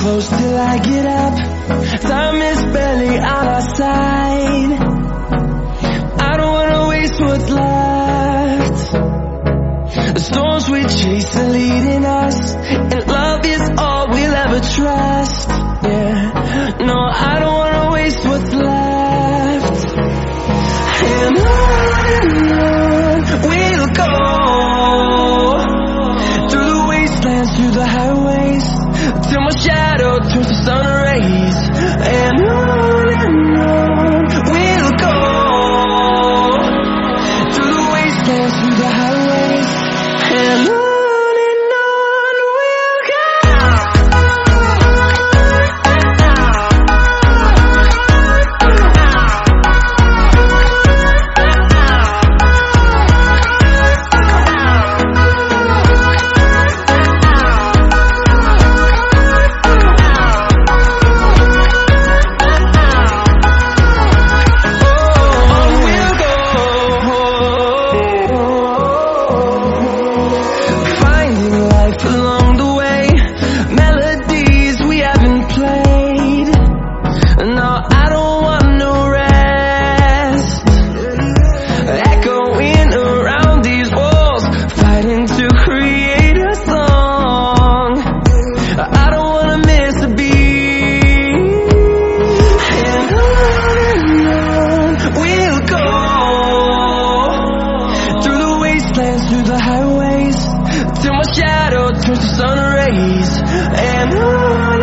close till I get up. Time is barely on our side. I don't wanna waste what's left. The storms we chase are leading us, and love is all we'll ever trust. Yeah, no, I don't wanna waste what's left. And on we'll go, through the wastelands, through the highways, till my shadow turns to sun rays. And on we'll go, through the wastelands, through the highways, and on we'll go. Through the highways, till my shadow turns to sun rays. And on